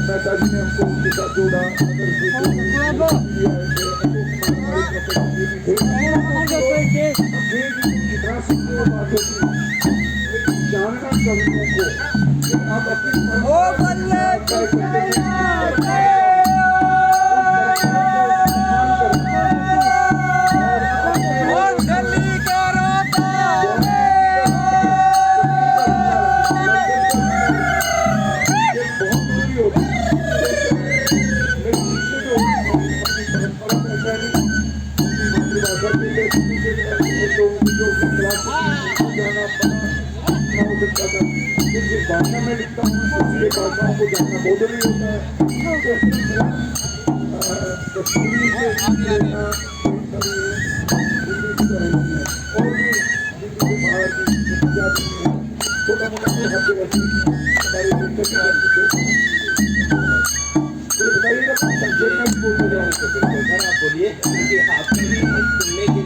नेताजी ने हमको उनके साथ जोड़ा। जानना कवियों को आप अपनी भाषा में लिखता हूँ उसके भाषाओं को जानना बहुत जरूरी होता है। कश्मीरी से और भी भारत पंजाबी में छोटा मोटा हमारी बताइएगा संक्षेप में बोलने जाऊँ। बोलिए आपके सुनने के